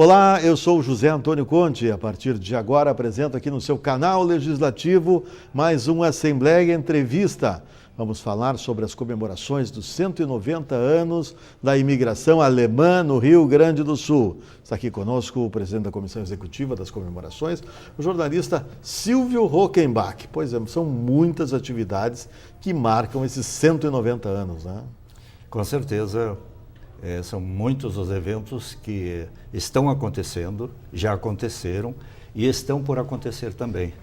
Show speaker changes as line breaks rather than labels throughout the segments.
Olá, eu sou o José Antônio Conte e a partir de agora apresento aqui no seu canal legislativo mais uma Assembleia Entrevista. Vamos falar sobre as comemorações dos 190 anos da imigração alemã no Rio Grande do Sul. Está aqui conosco o presidente da Comissão Executiva das Comemorações, o jornalista Silvio Rockenbach. Pois é, são muitas atividades que marcam esses 190 anos, né?
Com certeza. São muitos os eventos que estão acontecendo, já aconteceram e estão por acontecer também.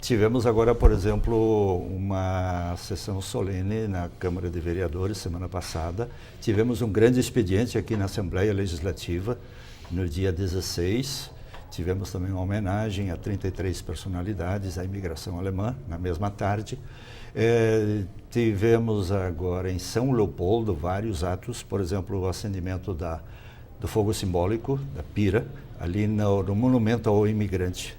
Tivemos agora, por exemplo, uma sessão solene na Câmara de Vereadores semana passada. Tivemos um grande expediente aqui na Assembleia Legislativa no dia 16. Tivemos também uma homenagem a 33 personalidades à imigração alemã na mesma tarde. Tivemos agora em São Leopoldo vários atos, por exemplo, o acendimento do fogo simbólico, da Pira, ali no Monumento ao Imigrante,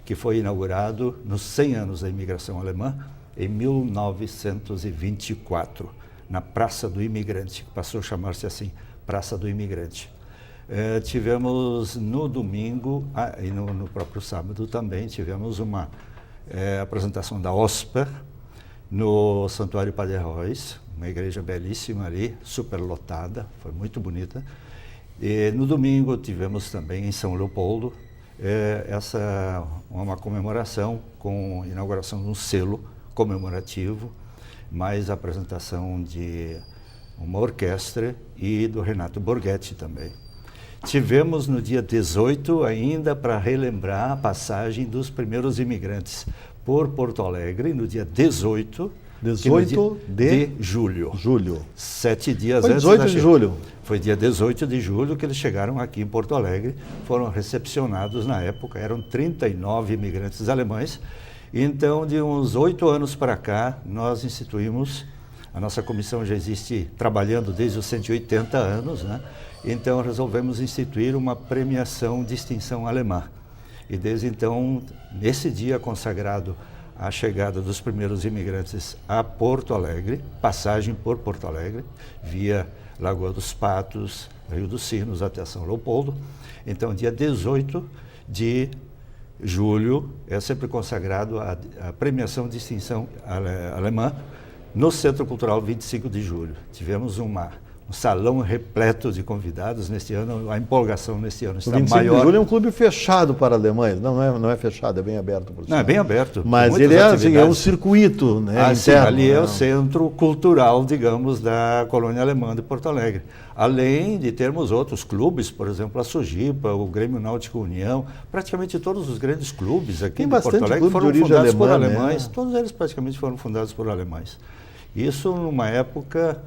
que foi inaugurado nos 100 anos da imigração alemã, em 1924, na Praça do Imigrante, que passou a chamar-se assim, Praça do Imigrante. Tivemos no domingo e no próprio sábado também, tivemos uma apresentação da OSPER, no Santuário Padre Arroz, uma igreja belíssima ali, super lotada, foi muito bonita. E no domingo tivemos também em São Leopoldo uma comemoração com inauguração de um selo comemorativo, mais a apresentação de uma orquestra e do Renato Borghetti também. Tivemos no dia 18 ainda para relembrar a passagem dos primeiros imigrantes por Porto Alegre, no dia 18 de julho. 7 dias
Foi
antes
18 de julho.
Foi dia 18 de julho que eles chegaram aqui em Porto Alegre, foram recepcionados na época, eram 39 imigrantes alemães. Então, de uns 8 anos para cá, nós instituímos, a nossa comissão já existe trabalhando desde os 180 anos, né? Então resolvemos instituir uma premiação distinção alemã. E desde então, nesse dia consagrado à chegada dos primeiros imigrantes a Porto Alegre, passagem por Porto Alegre, via Lagoa dos Patos, Rio dos Sinos até São Leopoldo. Então, dia 18 de julho é sempre consagrado a premiação distinção alemã no Centro Cultural 25 de julho. Tivemos um salão repleto de convidados neste ano, a empolgação neste ano está maior. O 25 de julho
é um clube fechado para alemães, não é fechado, é bem aberto.
Não, é bem aberto.
Mas ele é um circuito, né, interno.
Ali é o centro cultural, digamos, da colônia alemã de Porto Alegre. Além de termos outros clubes, por exemplo, a Sojipa, o Grêmio Náutico União, praticamente todos os grandes clubes aqui em Porto Alegre foram fundados por alemães, todos eles praticamente foram fundados por alemães. Isso numa época...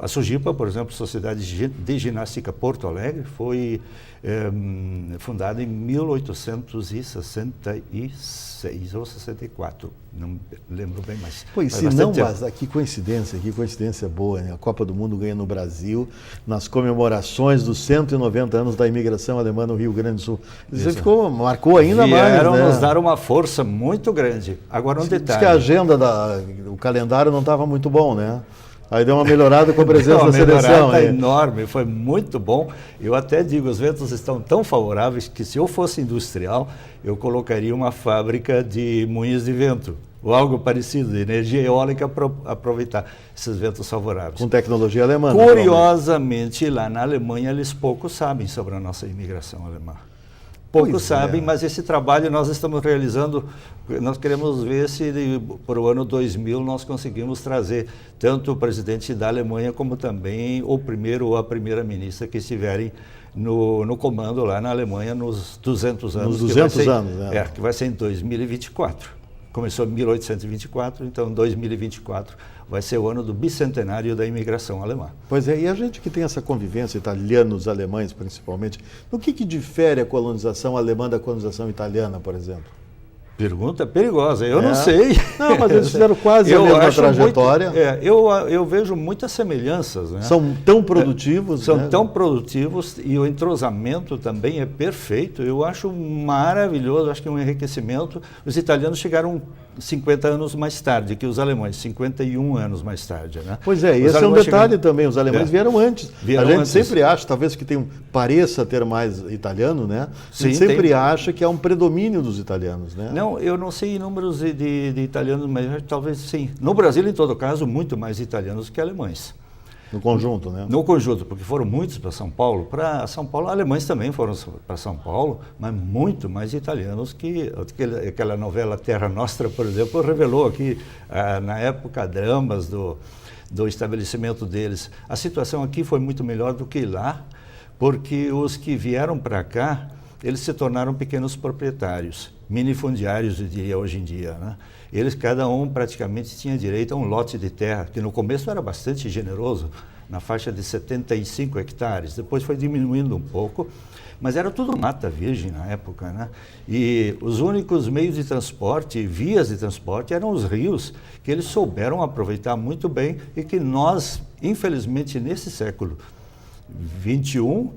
A Sojipa, por exemplo, Sociedade de Ginástica Porto Alegre, foi fundada em 1866 ou 64, não lembro bem mais.
Pois, se não, mas que coincidência boa, né? A Copa do Mundo ganha no Brasil, nas comemorações dos 190 anos da imigração alemã no Rio Grande do Sul. Você marcou ainda mais, né?
Nos dar uma força muito grande. Agora um detalhe.
Diz que a agenda, o calendário não estava muito bom, né? Aí deu uma melhorada com a presença da seleção.
Uma enorme, foi muito bom. Eu até digo, os ventos estão tão favoráveis que se eu fosse industrial, eu colocaria uma fábrica de moinhos de vento, ou algo parecido, de energia eólica para aproveitar esses ventos favoráveis.
Com tecnologia alemã.
Curiosamente, lá na Alemanha, eles pouco sabem sobre a nossa imigração alemã. Poucos sabem, mas esse trabalho nós estamos realizando, nós queremos ver se para o ano 2000 nós conseguimos trazer tanto o presidente da Alemanha como também o primeiro ou a primeira-ministra que estiverem no comando lá na Alemanha nos 200 anos.
Nos 200 anos, né?
Que vai ser em 2024. Começou em 1824, então em 2024 vai ser o ano do bicentenário da imigração alemã.
Pois é, e a gente que tem essa convivência, italianos, alemães principalmente, no que difere a colonização alemã da colonização italiana, por exemplo?
Pergunta perigosa, eu não sei.
Não, mas eles fizeram quase a mesma trajetória.
Eu vejo muitas semelhanças. Né?
São tão produtivos.
São tão produtivos e o entrosamento também é perfeito. Eu acho maravilhoso, acho que é um enriquecimento. Os italianos chegaram 50 anos mais tarde que os alemães, 51 anos mais tarde, né?
Pois é, esse é um detalhe também, os alemães vieram antes. A gente sempre acha, talvez que pareça ter mais italiano, né? A gente sempre acha que há um predomínio dos italianos, né?
Não, eu não sei números de italianos, mas talvez sim. No Brasil, em todo caso, muito mais italianos que alemães.
No conjunto, né?
No conjunto, porque foram muitos para São Paulo. Para São Paulo, alemães também foram para São Paulo, mas muito mais italianos que aquela novela Terra Nostra, por exemplo, revelou aqui, na época, dramas do estabelecimento deles. A situação aqui foi muito melhor do que lá, porque os que vieram para cá, eles se tornaram pequenos proprietários, minifundiários, eu diria hoje em dia, né? Eles, cada um praticamente tinha direito a um lote de terra, que no começo era bastante generoso, na faixa de 75 hectares, depois foi diminuindo um pouco, mas era tudo mata virgem na época, né? E os únicos meios de transporte, vias de transporte, eram os rios, que eles souberam aproveitar muito bem e que nós, infelizmente, nesse século XXI,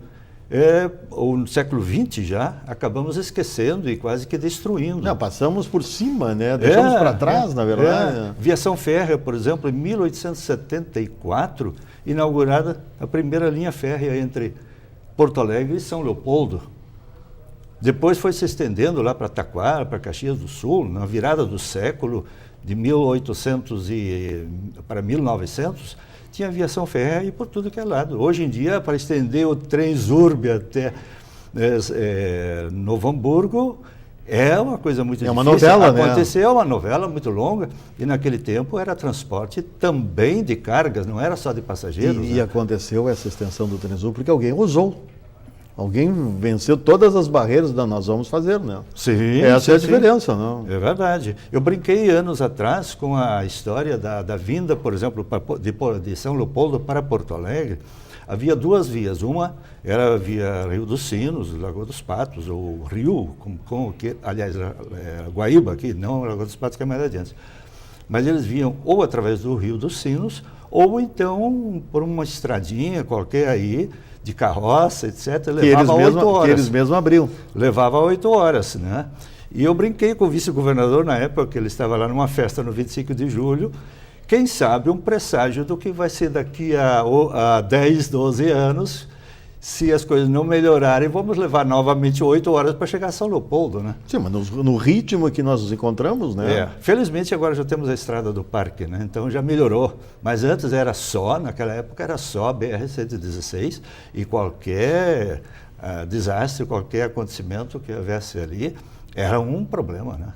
ou no século XX já, acabamos esquecendo e quase que destruindo.
Não, passamos por cima, né? Deixamos para trás, na verdade.
Viação férrea, por exemplo, em 1874, inaugurada a primeira linha férrea entre Porto Alegre e São Leopoldo. Depois foi se estendendo lá para Taquara, para Caxias do Sul, na virada do século, de 1800 para 1900, tinha aviação férrea por tudo que é lado. Hoje em dia, para estender o Transurb até Novo Hamburgo, é uma coisa muito difícil.
É uma novela,
Aconteceu, é uma novela muito longa, e naquele tempo era transporte também de cargas, não era só de passageiros.
E aconteceu essa extensão do Transurb porque alguém ousou. Alguém venceu todas as barreiras da nós vamos fazer, né?
Sim.
Essa é a diferença, não?
É verdade. Eu brinquei anos atrás com a história da vinda, por exemplo, de São Leopoldo para Porto Alegre. Havia duas vias. Uma era via Rio dos Sinos, Lagoa dos Patos, ou Rio, aliás, Guaíba aqui, não Lagoa dos Patos, que é mais adiante. Mas eles vinham ou através do Rio dos Sinos, ou então por uma estradinha qualquer aí, de carroça, etc., levava 8 horas.
Que eles mesmos abriam.
Levava 8 horas, né? E eu brinquei com o vice-governador na época, que ele estava lá numa festa no 25 de julho, quem sabe um presságio do que vai ser daqui a 10, 12 anos, se as coisas não melhorarem, vamos levar novamente 8 horas para chegar a São Leopoldo, né?
Sim, mas no ritmo que nós nos encontramos, né?
Felizmente agora já temos a estrada do parque, né? Então já melhorou. Mas antes naquela época era só a BR-116 e qualquer desastre, qualquer acontecimento que houvesse ali, era um problema, né?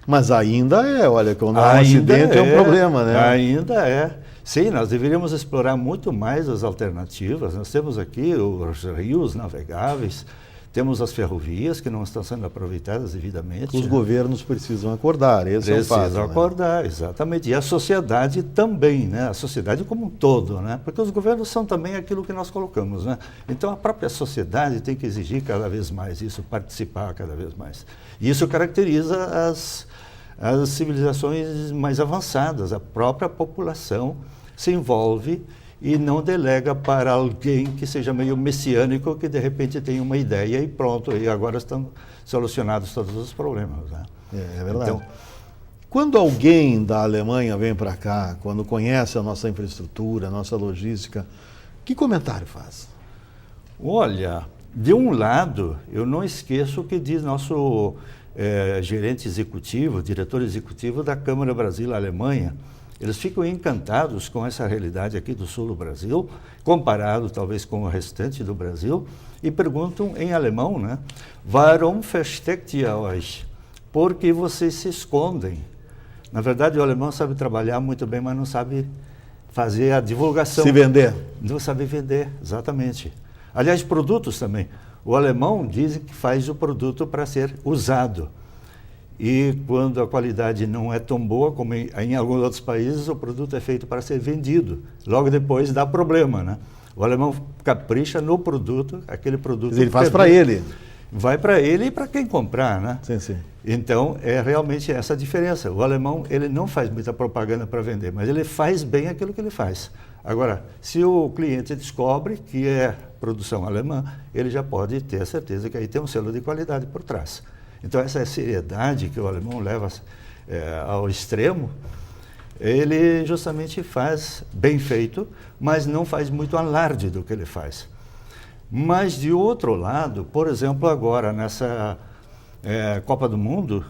Mas ainda olha, quando há um acidente é um problema, né?
Ainda é. Sim, nós deveríamos explorar muito mais as alternativas. Nós temos aqui os rios navegáveis, temos as ferrovias que não estão sendo aproveitadas devidamente.
Os governos precisam acordar, esse é o fato.
Precisam acordar, exatamente. E a sociedade também, né? A sociedade como um todo, né? Porque os governos são também aquilo que nós colocamos, né? Então a própria sociedade tem que exigir cada vez mais isso, participar cada vez mais. E isso caracteriza as civilizações mais avançadas. A própria população se envolve e não delega para alguém que seja meio messiânico, que de repente tem uma ideia e pronto, e agora estão solucionados todos os problemas, né?
É verdade. Então, quando alguém da Alemanha vem para cá, quando conhece a nossa infraestrutura, a nossa logística, que comentário faz?
Olha, de um lado, eu não esqueço o que diz nosso gerente executivo, diretor executivo da Câmara Brasil-Alemanha. Eles ficam encantados com essa realidade aqui do sul do Brasil, comparado talvez com o restante do Brasil, e perguntam em alemão, né? Warum versteckt ihr euch? Por que vocês se escondem? Na verdade, o alemão sabe trabalhar muito bem, mas não sabe fazer a divulgação.
Se vender.
Não sabe vender, exatamente. Aliás, produtos também. O alemão diz que faz o produto para ser usado. E quando a qualidade não é tão boa como em alguns outros países, o produto é feito para ser vendido. Logo depois dá problema, né? O alemão capricha no produto, aquele produto...
Ele faz para ele.
Vai para ele e para quem comprar, né?
Sim, sim.
Então, é realmente essa a diferença. O alemão, ele não faz muita propaganda para vender, mas ele faz bem aquilo que ele faz. Agora, se o cliente descobre que é produção alemã, ele já pode ter a certeza que aí tem um selo de qualidade por trás. Então, essa é a seriedade que o alemão leva ao extremo, ele justamente faz bem feito, mas não faz muito alarde do que ele faz. Mas, de outro lado, por exemplo, agora, nessa Copa do Mundo,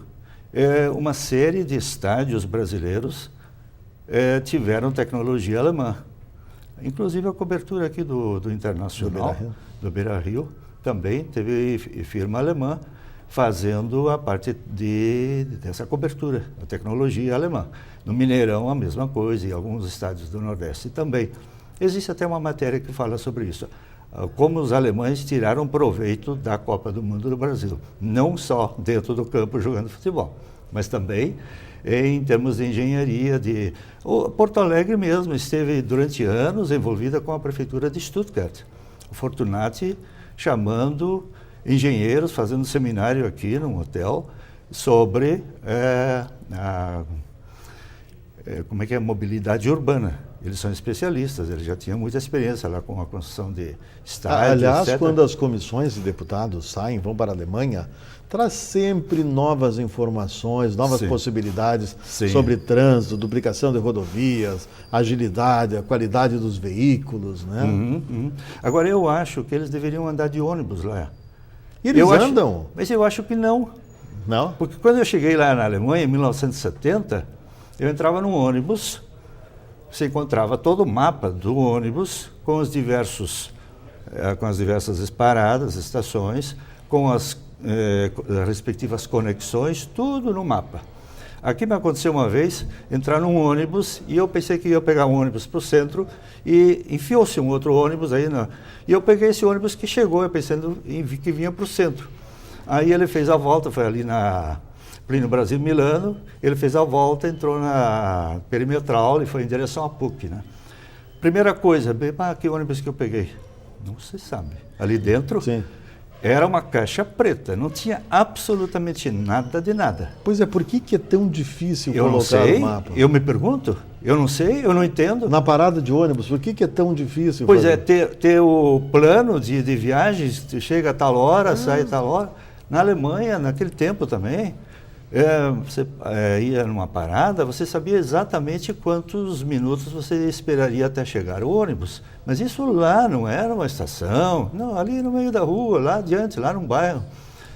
uma série de estádios brasileiros tiveram tecnologia alemã. Inclusive a cobertura aqui do Internacional, do Beira-Rio, também teve firma alemã fazendo a parte dessa cobertura, a tecnologia alemã. No Mineirão, a mesma coisa, e alguns estádios do Nordeste também. Existe até uma matéria que fala sobre isso. Como os alemães tiraram proveito da Copa do Mundo do Brasil. Não só dentro do campo jogando futebol, mas também em termos de engenharia. Porto Alegre mesmo esteve durante anos envolvida com a prefeitura de Stuttgart. O Fortunati chamando engenheiros, fazendo seminário aqui num hotel sobre como é que é a mobilidade urbana. Eles são especialistas, eles já tinham muita experiência lá com a construção de estádios,
aliás,
etc.
quando as comissões de deputados saem, vão para a Alemanha, traz sempre novas informações, novas possibilidades sobre trânsito, duplicação de rodovias, agilidade, a qualidade dos veículos, né?
Agora, eu acho que eles deveriam andar de ônibus lá.
E eles andam?
Mas eu acho que não.
Não?
Porque quando eu cheguei lá na Alemanha, em 1970, eu entrava num ônibus, você encontrava todo o mapa do ônibus com as diversas paradas, estações, com as respectivas conexões, tudo no mapa. Aqui me aconteceu uma vez entrar num ônibus e eu pensei que ia pegar um ônibus para o centro e enfiou-se um outro ônibus aí. E eu peguei esse ônibus que chegou, eu pensando que vinha para o centro. Aí ele fez a volta, foi ali na Plínio Brasil Milano, ele fez a volta, entrou na Perimetral e foi em direção à PUC, né? Primeira coisa, que ônibus que eu peguei? Não se sabe. Ali dentro era uma caixa preta, não tinha absolutamente nada de nada.
Pois é, por que é tão difícil colocar o mapa?
Eu me pergunto, eu não sei, eu não entendo.
Na parada de ônibus, por que é tão difícil?
Pois é, ter o plano de viagens, chega a tal hora, sai a tal hora. Na Alemanha, naquele tempo também, você ia numa parada, você sabia exatamente quantos minutos você esperaria até chegar o ônibus. Mas isso lá não era uma estação, não, ali no meio da rua, lá adiante, lá num bairro.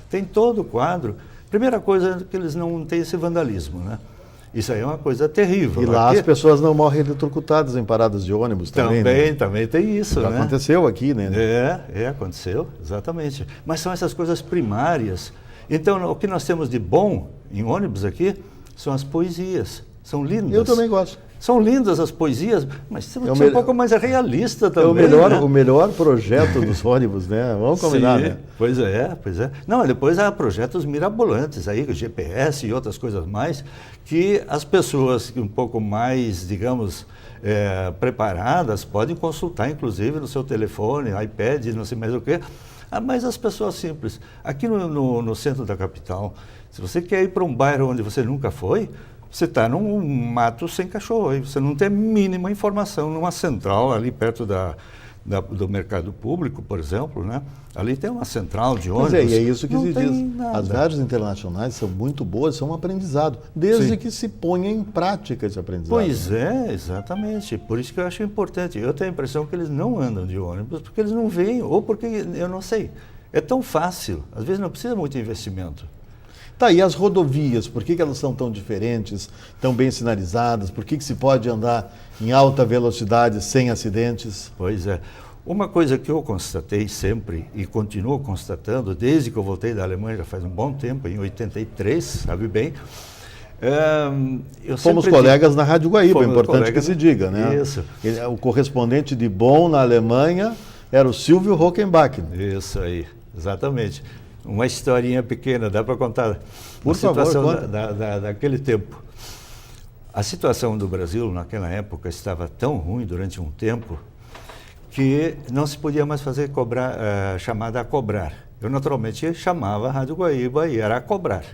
Tem todo o quadro. Primeira coisa é que eles não têm esse vandalismo, né? Isso aí é uma coisa terrível.
E lá as pessoas não morrem eletrocutadas em paradas de ônibus também, né?
Também tem isso,
já
né?
Aconteceu aqui, né?
Aconteceu, exatamente. Mas são essas coisas primárias. Então, o que nós temos de bom em ônibus aqui são as poesias. São lindas.
Eu também gosto.
São lindas as poesias, mas temos que ser um pouco mais realista também.
O melhor projeto dos ônibus, né? Vamos combinar, né?
Pois é. Não, depois há projetos mirabolantes aí, GPS e outras coisas mais, que as pessoas um pouco mais, digamos, preparadas podem consultar, inclusive, no seu telefone, iPad, não sei mais o quê. Mas as pessoas simples, aqui no centro da capital, se você quer ir para um bairro onde você nunca foi, você está num mato sem cachorro, aí você não tem a mínima informação numa central ali perto do mercado público, por exemplo, né? Ali tem uma central de ônibus.
Pois é, e é isso que se diz.
Nada.
As viagens internacionais são muito boas, são um aprendizado, desde que se ponha em prática esse aprendizado.
Pois é, exatamente. Por isso que eu acho importante. Eu tenho a impressão que eles não andam de ônibus porque eles não veem, ou porque, eu não sei, é tão fácil. Às vezes não precisa muito investimento.
Tá, e as rodovias, por que elas são tão diferentes, tão bem sinalizadas? Por que se pode andar em alta velocidade sem acidentes?
Pois é. Uma coisa que eu constatei sempre e continuo constatando, desde que eu voltei da Alemanha, já faz um bom tempo, em 83, sabe bem.
Fomos colegas na Rádio Guaíba, é importante que se diga, né?
Isso.
O correspondente de Bonn na Alemanha era o Silvio Hockenbach.
Isso aí, exatamente. Uma historinha pequena, dá para contar?
Por favor,
situação daquele tempo. A situação do Brasil naquela época estava tão ruim durante um tempo que não se podia mais fazer chamada a cobrar. Eu naturalmente chamava a Rádio Guaíba e era a cobrar.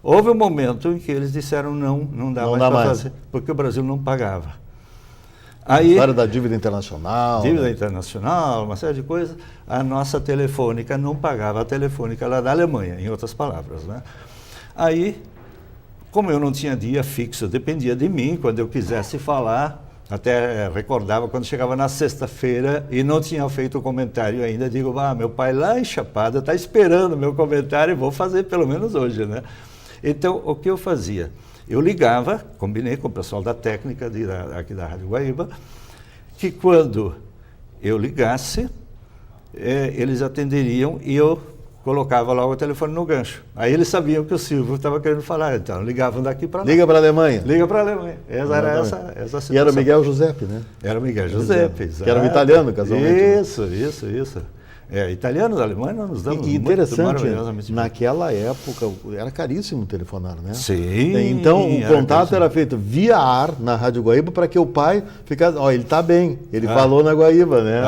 Houve um momento em que eles disseram não dá mais para fazer, porque o Brasil não pagava. Aí,
história da dívida internacional.
Dívida internacional, uma série de coisas. A nossa telefônica não pagava a telefônica lá da Alemanha, em outras palavras, né? Aí Como eu não tinha dia fixo, dependia de mim, quando eu quisesse falar, até recordava quando chegava na sexta-feira e não tinha feito o comentário ainda, digo, meu pai lá em Chapada está esperando meu comentário, vou fazer pelo menos hoje, né? Então, o que eu fazia? Eu ligava, combinei com o pessoal da técnica aqui da Rádio Guaíba, que quando eu ligasse, eles atenderiam e eu colocava logo o telefone no gancho. Aí eles sabiam que o Silvio estava querendo falar, então ligavam daqui para lá.
Liga para a Alemanha.
Liga para a Alemanha. Era essa situação.
E era o Miguel Giuseppe, né?
Era o Miguel Giuseppe,
que era um italiano, casualmente.
Isso. Italiano da Alemanha nós nos damos
e interessante,
muito maravilhosamente.
Naquela época era caríssimo telefonar, né?
Sim.
Então o contato era feito via ar na Rádio Guaíba para que o pai ficasse, ele está bem, ele falou na Guaíba, né?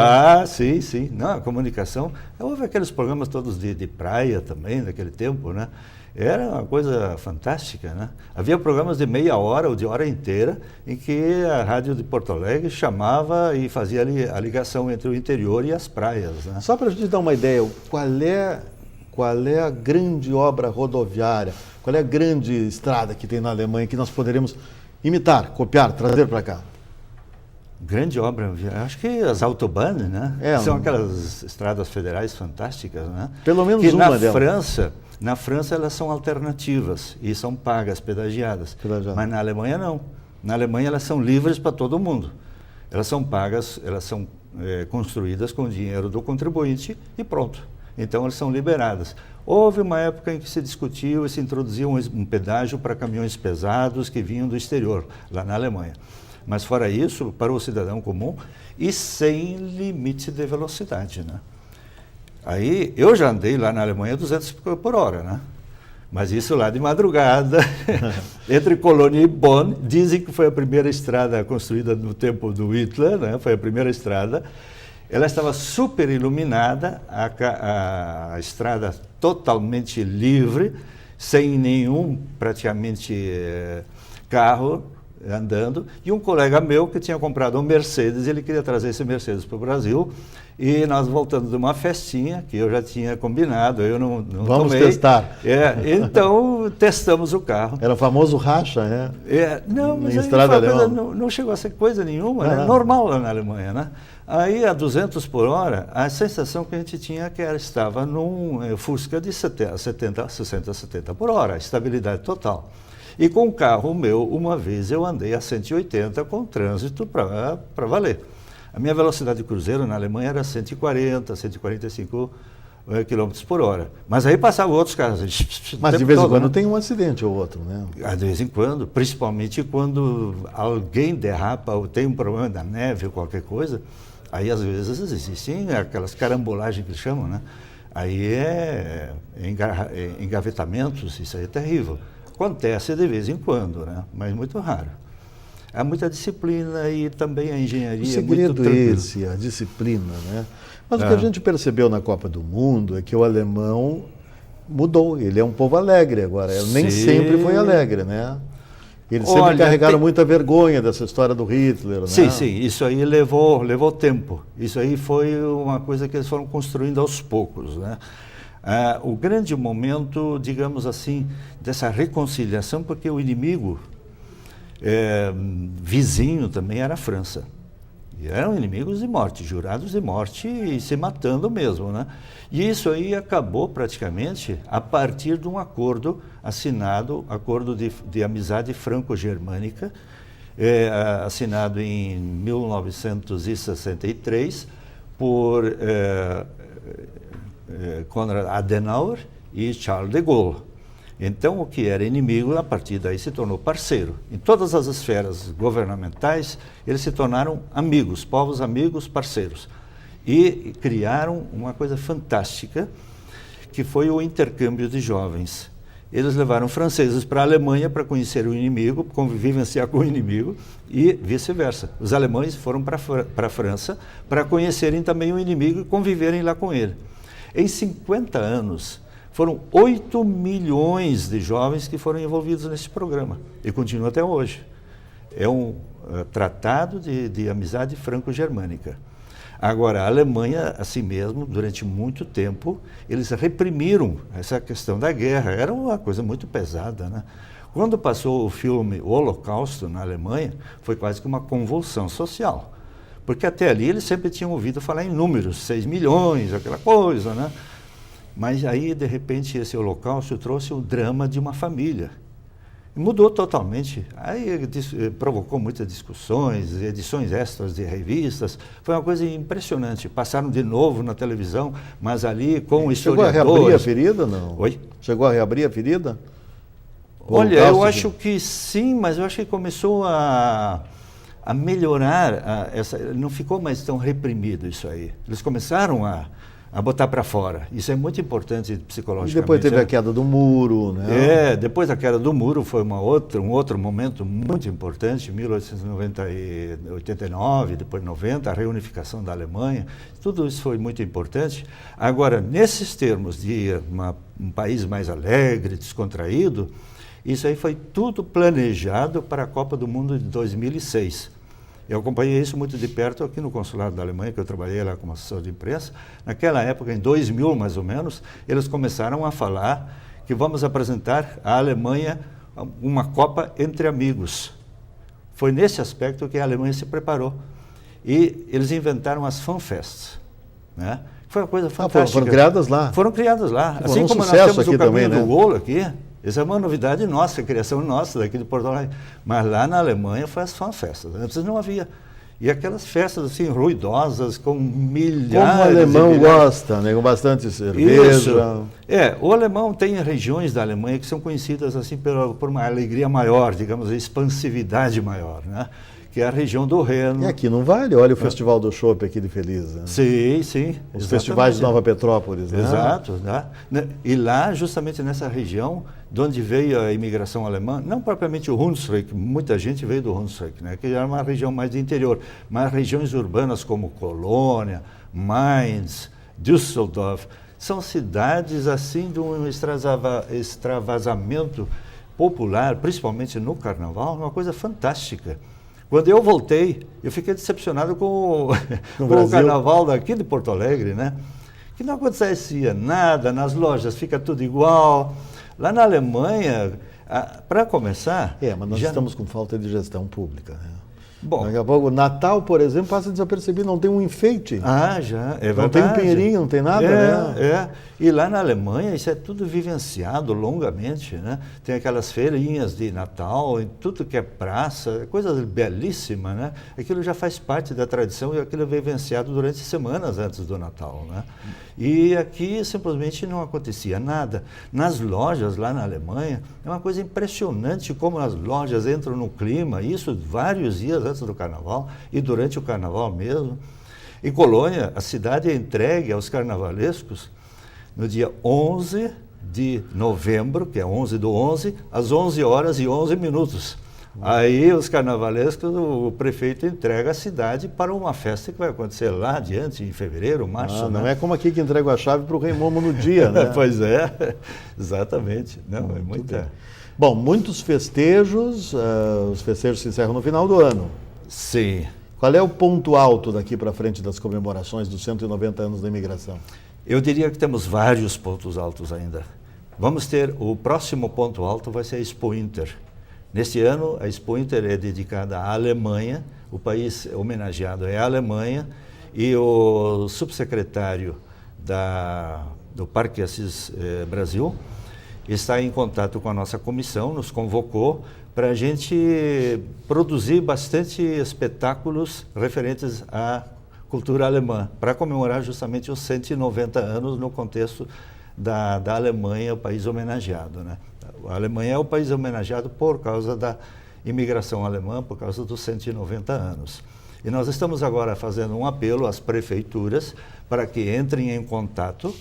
Sim. Não, a comunicação, houve aqueles programas todos de praia também, naquele tempo, né? Era uma coisa fantástica, né? Havia programas de meia hora ou de hora inteira em que a Rádio de Porto Alegre chamava e fazia a ligação entre o interior e as praias, né?
Só para a gente dar uma ideia, qual é a grande obra rodoviária, qual é a grande estrada que tem na Alemanha que nós poderemos imitar, copiar, trazer para cá?
Grande obra, acho que as Autobahn, né? São aquelas estradas federais fantásticas, né?
Pelo menos
que
uma delas.
Na França elas são alternativas e são pagas, pedagiadas. Mas na Alemanha não. Na Alemanha elas são livres para todo mundo. Elas são pagas, elas são construídas com o dinheiro do contribuinte e pronto. Então elas são liberadas. Houve uma época em que se discutiu e se introduzia um pedágio para caminhões pesados que vinham do exterior, lá na Alemanha. Mas fora isso, para o cidadão comum e sem limite de velocidade, né? Aí, eu já andei lá na Alemanha 200 por hora, né? Mas isso lá de madrugada, entre Colônia e Bonn, dizem que foi a primeira estrada construída no tempo do Hitler, né? Foi a primeira estrada. Ela estava super iluminada, a estrada totalmente livre, sem nenhum, praticamente, carro andando, e um colega meu que tinha comprado um Mercedes, ele queria trazer esse Mercedes para o Brasil, e nós voltando de uma festinha, que eu já tinha combinado, eu não
Vamos
tomei.
testar.
Então, testamos o carro.
Era o famoso racha, né?
Não, mas não chegou a ser coisa nenhuma, né? Normal lá na Alemanha, né? Aí, a 200 por hora, a sensação que a gente tinha que estava num Fusca de 60, 70 por hora, estabilidade total. E com o carro meu, uma vez eu andei a 180 com trânsito para valer. A minha velocidade de cruzeiro na Alemanha era 140, 145 km por hora. Mas aí passavam outros carros.
Mas de vez em quando tem um acidente ou outro, né?
De vez em quando, principalmente quando alguém derrapa ou tem um problema da neve ou qualquer coisa, aí às vezes existem aquelas carambolagens que chamam, né? Aí engavetamentos, isso aí é terrível. Acontece de vez em quando, né? Mas muito raro. Há muita disciplina e também a engenharia.
O segredo
é
muito esse, a disciplina, né? Mas o que a gente percebeu na Copa do Mundo é que o alemão mudou. Ele é um povo alegre agora. Ele nem sempre foi alegre, né? Eles sempre carregaram muita vergonha dessa história do Hitler, né?
Sim, isso aí levou tempo. Isso aí foi uma coisa que eles foram construindo aos poucos, né? O grande momento, digamos assim, dessa reconciliação, porque o inimigo vizinho também era a França. E eram inimigos de morte, jurados de morte e se matando mesmo, né? E isso aí acabou praticamente a partir de um acordo assinado, acordo de amizade franco-germânica, assinado em 1963 por Konrad Adenauer e Charles de Gaulle. Então, o que era inimigo, a partir daí se tornou parceiro. Em todas as esferas governamentais, eles se tornaram amigos, povos amigos, parceiros. E criaram uma coisa fantástica, que foi o intercâmbio de jovens. Eles levaram franceses para a Alemanha para conhecer o inimigo, convivenciar com o inimigo, e vice-versa. Os alemães foram para a França para conhecerem também o inimigo e conviverem lá com ele. Em 50 anos, foram 8 milhões de jovens que foram envolvidos nesse programa, e continua até hoje. É um tratado de amizade franco-germânica. Agora, a Alemanha, assim mesmo, durante muito tempo, eles reprimiram essa questão da guerra. Era uma coisa muito pesada, né? Quando passou o filme O Holocausto na Alemanha, foi quase que uma convulsão social. Porque até ali eles sempre tinham ouvido falar em números, 6 milhões, aquela coisa, né? Mas aí, de repente, esse Holocausto trouxe o drama de uma família. Mudou totalmente. Aí provocou muitas discussões, edições extras de revistas. Foi uma coisa impressionante. Passaram de novo na televisão, mas ali com historiadores...
Chegou a reabrir a ferida, não?
Oi?
Chegou a reabrir a ferida?
Olha, eu acho que sim, mas eu acho que começou a melhorar. Não ficou mais tão reprimido isso aí. Eles começaram a botar para fora. Isso é muito importante psicologicamente.
E depois teve a queda do muro, né?
Depois da queda do muro foi um outro momento muito importante, 1889, depois 90, a reunificação da Alemanha. Tudo isso foi muito importante. Agora, nesses termos de um país mais alegre, descontraído, isso aí foi tudo planejado para a Copa do Mundo de 2006. Eu acompanhei isso muito de perto aqui no consulado da Alemanha, que eu trabalhei lá como assessor de imprensa. Naquela época, em 2000 mais ou menos, eles começaram a falar que vamos apresentar à Alemanha uma Copa entre amigos. Foi nesse aspecto que a Alemanha se preparou. E eles inventaram as fanfests, né? Foi uma coisa fantástica.
Foram criadas lá?
Foram criadas lá.
Assim
como nós temos o caminho do golo aqui, essa é uma novidade nossa, criação nossa daqui de Porto Alegre. Mas lá na Alemanha foi as fanfestas. Antes não havia. E aquelas festas assim, ruidosas, com milhares...
Como o alemão gosta, né? Com bastante cerveja.
Isso. O alemão tem regiões da Alemanha que são conhecidas assim por uma alegria maior, digamos, expansividade maior, né? Que é a região do Reno.
E aqui não vale? Olha o Festival do Chopp aqui de Feliz. Né?
Sim.
Os festivais de Nova Petrópolis, né?
Exato. Né? E lá, justamente nessa região, de onde veio a imigração alemã, não propriamente o Hunsrück, muita gente veio do Hunsrück, né? Que era uma região mais de interior, mas regiões urbanas como Colônia, Mainz, Düsseldorf, são cidades assim de um extravasamento popular, principalmente no carnaval, uma coisa fantástica. Quando eu voltei, eu fiquei decepcionado com o carnaval daqui de Porto Alegre, né? Que não acontecia nada, nas lojas fica tudo igual. Lá na Alemanha, para começar...
mas nós estamos com falta de gestão pública, né?
Bom,
daqui a pouco, o Natal, por exemplo, passa desapercebido, não tem um enfeite.
Já, é verdade.
Não tem um pinheirinho, não tem nada, né?
E lá na Alemanha isso é tudo vivenciado longamente, né? Tem aquelas feirinhas de Natal, tudo que é praça, coisa belíssima, né? Aquilo já faz parte da tradição e aquilo é vivenciado durante semanas antes do Natal, né? E aqui simplesmente não acontecia nada. Nas lojas lá na Alemanha, é uma coisa impressionante como as lojas entram no clima, isso vários dias antes do Carnaval e durante o Carnaval mesmo. Em Colônia, a cidade é entregue aos carnavalescos no dia 11 de novembro, que é 11 do 11, às 11 horas e 11 minutos. Aí os carnavalescos, o prefeito entrega a cidade para uma festa que vai acontecer lá adiante, em fevereiro, março.
Não é como aqui que entrega a chave para o Rei Momo no dia, né?
Pois é, exatamente. Não, é muito.
Bom, muitos festejos, os festejos se encerram no final do ano.
Sim.
Qual é o ponto alto daqui para frente das comemorações dos 190 anos da imigração?
Eu diria que temos vários pontos altos ainda. Vamos ter, o próximo ponto alto vai ser a Expo Inter. Neste ano, a Expo Inter é dedicada à Alemanha, o país homenageado é a Alemanha, e o subsecretário do Parque Assis Brasil está em contato com a nossa comissão, nos convocou para a gente produzir bastante espetáculos referentes à cultura alemã, para comemorar justamente os 190 anos no contexto da Alemanha, o país homenageado, né? A Alemanha é o país homenageado por causa da imigração alemã, por causa dos 190 anos. E nós estamos agora fazendo um apelo às prefeituras para que entrem em contato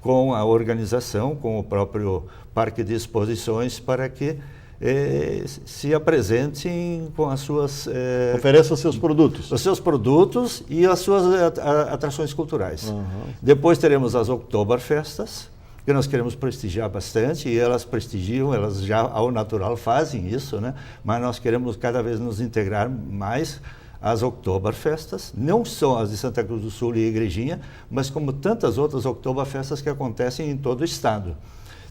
com a organização, com o próprio Parque de Exposições, para que se apresentem com as suas...
Ofereça os seus produtos.
Os seus produtos e as suas atrações culturais. Depois teremos as Oktoberfestas, que nós queremos prestigiar bastante, e elas prestigiam, elas já ao natural fazem isso, né? Mas nós queremos cada vez nos integrar mais as Oktoberfestas, não só as de Santa Cruz do Sul e Igrejinha, mas como tantas outras Oktoberfestas que acontecem em todo o estado.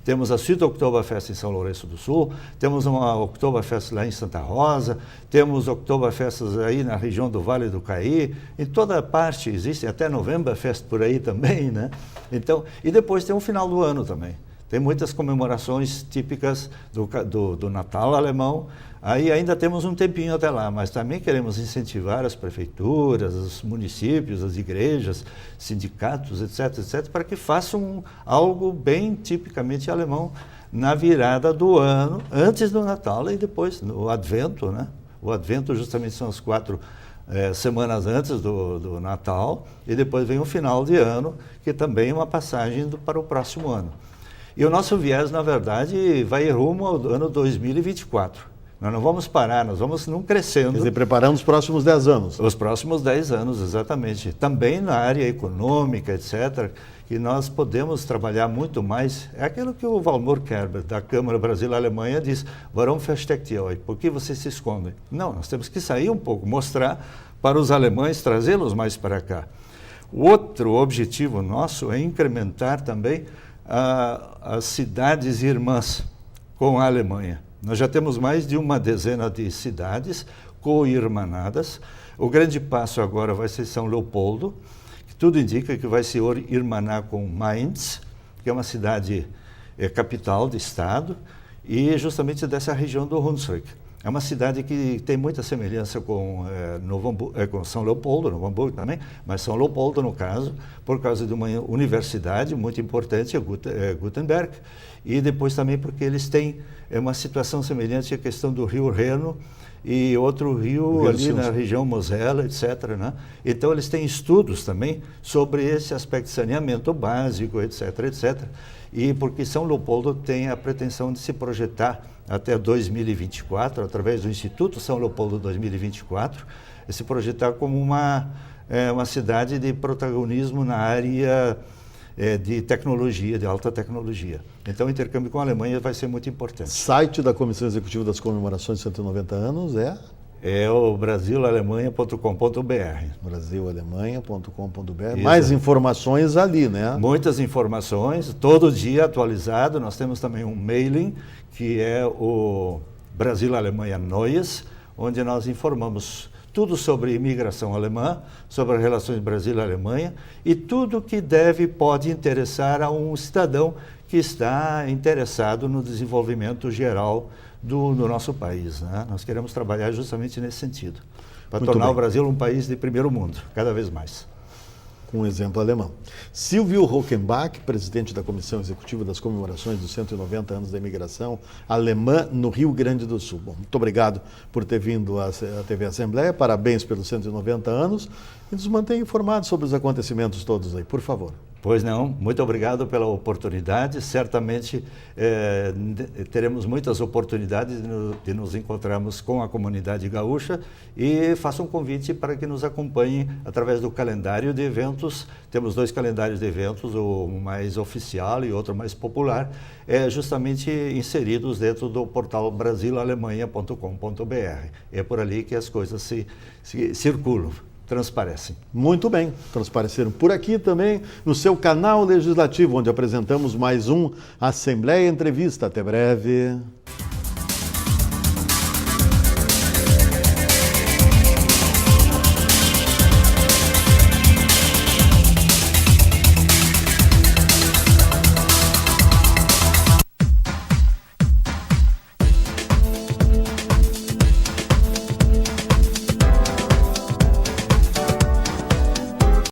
Temos a Südoktoberfest em São Lourenço do Sul, temos uma Oktoberfest lá em Santa Rosa, temos Oktoberfestas aí na região do Vale do Caí, em toda parte existe, até Novemberfest por aí também, né? Então, e depois tem o final do ano também. Tem muitas comemorações típicas do Natal alemão. Aí ainda temos um tempinho até lá, mas também queremos incentivar as prefeituras, os municípios, as igrejas, sindicatos, etc., para que façam algo bem tipicamente alemão na virada do ano, antes do Natal e depois no Advento, né? O Advento justamente são as 4 semanas antes do Natal, e depois vem o final de ano, que também é uma passagem para o próximo ano. E o nosso viés, na verdade, vai rumo ao ano 2024. Nós não vamos parar, nós vamos não crescendo.
Quer dizer, preparando os próximos 10 anos.
Os próximos 10 anos, exatamente. Também na área econômica, etc., que nós podemos trabalhar muito mais. É aquilo que o Valmor Kerber, da Câmara Brasil-Alemanha, diz: Warum versteckt ihr euch? Por que vocês se escondem? Não, nós temos que sair um pouco, mostrar para os alemães, trazê-los mais para cá. O outro objetivo nosso é incrementar também as cidades irmãs com a Alemanha. Nós já temos mais de uma dezena de cidades co-irmanadas. O grande passo agora vai ser São Leopoldo, que tudo indica que vai se irmanar com Mainz, que é uma cidade capital de estado, e justamente dessa região do Hunsrück. É uma cidade que tem muita semelhança com São Leopoldo, Novo Hamburgo também, mas São Leopoldo, no caso, por causa de uma universidade muito importante, Gutenberg, e depois também porque eles têm uma situação semelhante à questão do rio Reno e outro rio ali na região Mosela, etc., né? Então eles têm estudos também sobre esse aspecto de saneamento básico, etc., etc., e porque São Leopoldo tem a pretensão de se projetar até 2024, através do Instituto São Leopoldo 2024, se projetar como uma cidade de protagonismo na área de tecnologia, de alta tecnologia. Então o intercâmbio com a Alemanha vai ser muito importante.
Site da Comissão Executiva das Comemorações de 190 anos é?
É o brasilalemanha.com.br.
brasilalemanha.com.br. Mais informações ali, né?
Muitas informações, todo dia atualizado. Nós temos também um mailing, que é o Brasil Alemanha Neues, onde nós informamos tudo sobre imigração alemã, sobre as relações Brasil e Alemanha, e tudo que pode interessar a um cidadão que está interessado no desenvolvimento geral do nosso país, né? Nós queremos trabalhar justamente nesse sentido, para tornar o Brasil um país de primeiro mundo, cada vez mais.
Com um exemplo alemão. Silvio Hockenbach, presidente da Comissão Executiva das Comemorações dos 190 anos da imigração alemã no Rio Grande do Sul. Bom, muito obrigado por ter vindo à TV Assembleia, parabéns pelos 190 anos e nos mantenha informados sobre os acontecimentos todos aí, por favor.
Pois não, muito obrigado pela oportunidade. Certamente teremos muitas oportunidades de nos encontrarmos com a comunidade gaúcha, e faço um convite para que nos acompanhem através do calendário de eventos. Temos 2 calendários de eventos, o mais oficial e outro mais popular, justamente inseridos dentro do portal brasilalemanha.com.br. É por ali que as coisas se circulam. Transparecem.
Muito bem, transpareceram por aqui também no seu canal legislativo, onde apresentamos mais um Assembleia Entrevista. Até breve.